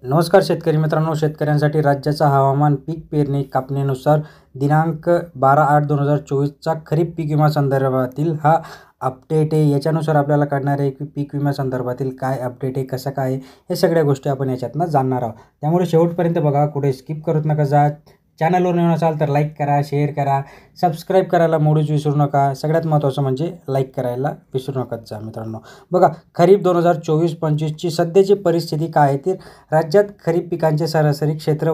नमस्कार शेतकरी मित्रांनो, शेतकऱ्यांसाठी राज्याचा हवामान पीक पेरणी कापणीनुसार दिनांक 12/8/2024चा खरीप पीक विमा संदर्भातील हा अपडेट आहे। याच्यानुसार आपल्याला कळणार आहे की पीक विमा संदर्भातील काय अपडेट आहे, कसं काय हे सगळ्या गोष्टी आपण याच्यातनं जाणणार आहोत। त्यामुळे शेवटपर्यंत बघा, कुठे स्किप करूच नका जा। चॅनलवर नवीन असाल तर लाईक करा, शेअर करा, सबस्क्राईब करायला मोडूच विसरू नका। सगळ्यात महत्त्वाचं म्हणजे लाईक करायला विसरू नकाच जा मित्रांनो। बघा, खरीप 2024-25ची सध्याची परिस्थिती काय आहे तर राज्यात खरीप पिकांचे सरासरी क्षेत्र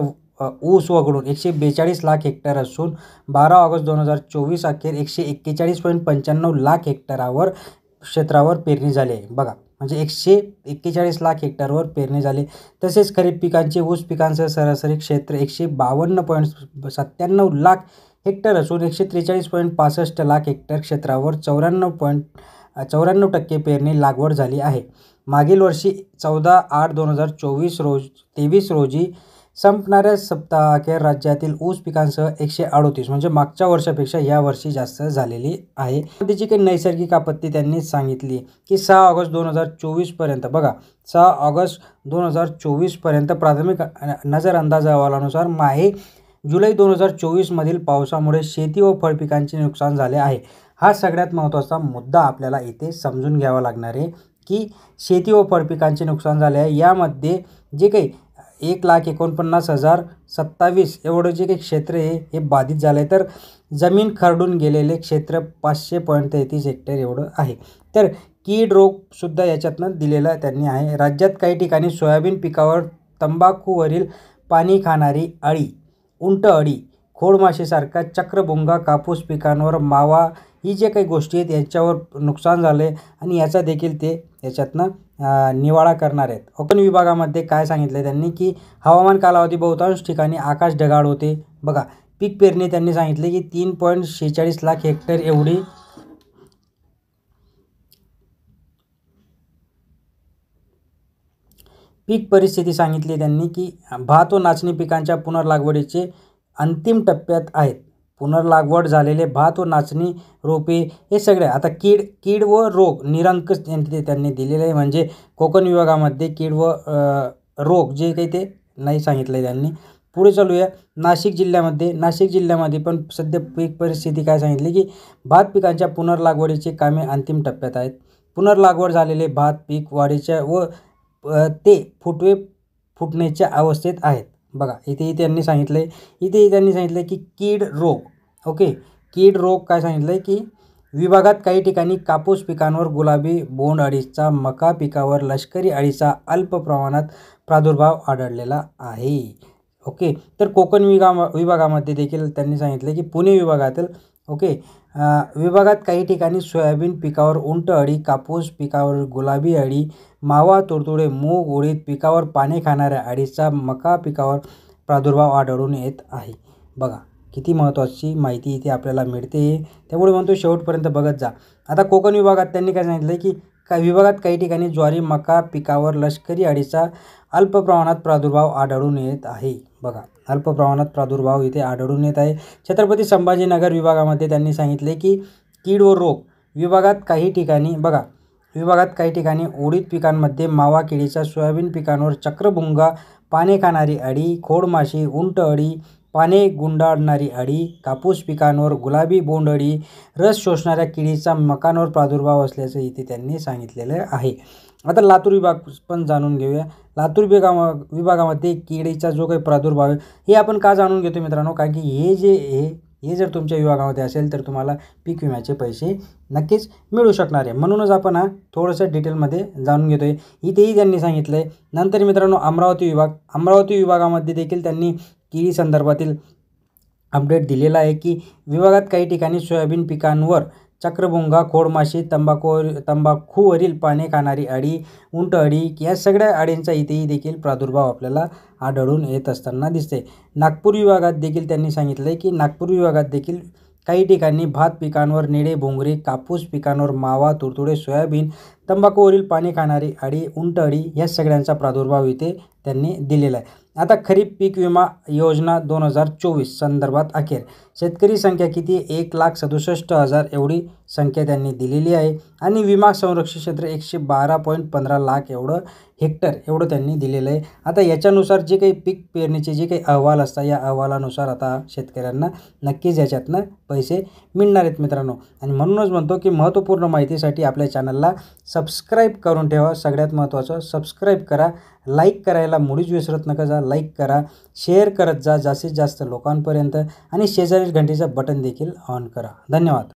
ऊस वगळून 142 लाख हेक्टर असून 12 ऑगस्ट 2024 अखेर 141.95 लाख हेक्टरावर क्षेत्रावर पेरणी झाली आहे। बघा, म्हणजे 141 लाख हेक्टरवर पेरणी झाली। तसेच खरीप पिकांचे ऊस पिकांचं सरासरी क्षेत्र 152.97 लाख हेक्टर असून 143.65 लाख हेक्टर क्षेत्रावर 94% पेरणी लागवड झाली आहे। मागील वर्षी 14/8/2023 रोजी संपणाऱ्या सप्ताहाअखेर राज्यातील ऊस पिकांसह 138 म्हणजे मागच्या वर्षापेक्षा या वर्षी जास्त झालेली आहे। त्याची काही नैसर्गिक आपत्ती त्यांनी सांगितली की 6 ऑगस्ट 2024 पर्यंत, बघा 6 ऑगस्ट 2024 पर्यंत प्राथमिक नजर अंदाज अहवालानुसार जुलै 2024 मधील पावसामुळे शेती व फळपिकांचे नुकसान झाले आहे। हा सगळ्यात महत्त्वाचा मुद्दा आपल्याला इथे समजून घ्यावा लागणार आहे की शेती व फळपिकांचे नुकसान झाले आहे। यामध्ये जे काही 1,49,027 एवढं जे काही क्षेत्र आहे हे बाधित झालं आहे, तर जमीन खरडून गेलेले क्षेत्र 500.33 हेक्टर एवढं आहे। तर कीड रोगसुद्धा याच्यातनं दिलेला त्यांनी आहे। राज्यात काही ठिकाणी सोयाबीन पिकावर तंबाखूवरील पाणी खाणारी अळी, उंट अळी, खोडमाशीसारखा चक्रभुंगा, कापूस पिकांवर मावा, ही जे काही गोष्टी आहेत यांच्यावर नुकसान झालं आहे आणि याचा देखील ते याच्यातनं निवाळा करणार आहेत। कोकण विभागामध्ये काय सांगितलं त्यांनी की हवामान कालावधी बहुतांश ठिकाणी आकाश ढगाळ होते। बघा, पीक पेरणी त्यांनी सांगितले की 3.46 लाख हेक्टर एवढी पीक परिस्थिती सांगितली त्यांनी की भात व नाचणी पिकांच्या पुनर्लागवडीचे अंतिम टप्प्यात आहेत। पुनर्लागवड झालेले भात व नाचणी रोपे हे सगळे आता कीड व रोग निरंकुश त्यांनी दिलेले आहे। म्हणजे कोकण विभागामध्ये कीड व रोग जे काही ते नाही सांगितलं त्यांनी। पुढे चालूया नाशिक जिल्ह्यामध्ये पण सध्या पीक परिस्थिती काय सांगितली की भात पिकांच्या पुनर्लागवडीचे कामे अंतिम टप्प्यात आहेत। पुनर्लागवड झालेले भात पीक वाढीच्या व ते फुटण्याच्या अवस्थेत आहेत। बघा, इथेही त्यांनी सांगितलं की कीड रोग, कीड रोग काय सांगितलं की विभागात काही ठिकाणी कापूस पिकांवर गुलाबी बोंड अळीचा, मका पिकावर लष्करी अळीचा अल्प प्रमाणात प्रादुर्भाव आढळलेला आहे। तर कोकण विभागामध्ये देखील त्यांनी सांगितले की पुणे विभागातील विभागात काही ठिकाणी सोयाबीन पिकावर उंट अळी, कापूस पिकावर गुलाबी अळी, मावा, तुडतुडे, मूग, उडीद पिकावर पाने खाणाऱ्या अळीचा, मका पिकावर प्रादुर्भाव आढळून येत आहे। बघा, किती महत्त्वाची माहिती इथे आपल्याला मिळते, त्यामुळे म्हणतो शेवटपर्यंत बघत जा। आता कोकण विभागात त्यांनी काय सांगितलं की विभागात काही ठिकाणी ज्वारी, मका पिकावर लष्करी अळीचा अल्प प्रमाणात प्रादुर्भाव आढळून येत आहे। बघा, अल्प प्रमाणात प्रादुर्भाव इथे आढळून येत आहे। छत्रपती संभाजीनगर विभागामध्ये त्यांनी सांगितले की कीड व रोग विभागात काही ठिकाणी उडीद पिकांमध्ये मावा किडीचा, सोयाबीन पिकांवर चक्रभुंगा, पाने खाणारी अळी, खोडमाशी, उंट अळी, पाने गुंडाळणारी अळी, कापूस पिकांवर गुलाबी बोंड अळी, रस शोषणाऱ्या किडीचा मकांवर प्रादुर्भाव असल्याचं इथे त्यांनी सांगितलेलं आहे। आता लातूर विभाग पण जाणून घेऊया। लातूर विभागामध्ये किडीचा जो काही प्रादुर्भाव आहे हे आपण का जाणून घेतो मित्रांनो, कारण की हे जर तुमच्या विभागामध्ये असेल तर तुम्हाला पीक विम्याचे पैसे नक्कीच मिळू शकणार आहे। म्हणूनच आपण थोडंसं डिटेलमध्ये जाणून घेतोय। इथेही त्यांनी सांगितलं आहे। नंतर मित्रांनो अमरावती विभागामध्ये देखील त्यांनी किडी संदर्भातील अपडेट दिलेला आहे की विभागात काही ठिकाणी सोयाबीन पिकांवर चक्रभुंगा, खोडमाशी, तंबाखूवरील पाने खाणारी अळी, उंट अळी या सगळ्या अळींचा इथेही देखील प्रादुर्भाव आपल्याला आढळून येत असताना दिसते। नागपूर विभागात देखील त्यांनी सांगितलं की नागपूर विभागात देखील काही ठिकाणी भात पिकांवर निळे भोंगरे, कापूस पिकांवर मावा, तुडतुडे, सोयाबीन, तंबाखूवरील पाने खाणारी अळी, उंट अळी या सगळ्यांचा प्रादुर्भाव इथे त्यांनी दिलेला आहे। आता खरीप पीक विमा योजना 2024 संदर्भात अखेर शेतकरी संख्या किती 1,67,000 एवढी संख्या त्यांनी दिलेली आहे आणि विमा संरक्षित क्षेत्र 112.15 लाख एवढं हेक्टर एवढं त्यांनी दिलेलं आहे. आता याच्यानुसार जे काही पीक पेरणीचे जे काही अहवाल असतात या अहवालानुसार आता शेतकऱ्यांना नक्कीच याच्यातनं पैसे मिळणार आहेत मित्रांनो. आणि म्हणूनच म्हणतो की महत्त्वपूर्ण माहितीसाठी आपल्या चॅनलला सबस्क्राईब करून ठेवा. सगळ्यात महत्त्वाचं सबस्क्राईब करा. लाईक करायला मुळीच विसरत नका जा. लाईक करा, शेअर करत जा जास्तीत जास्त लोकांपर्यंत आणि शेजारील घंटीचं बटन देखील ऑन करा. धन्यवाद.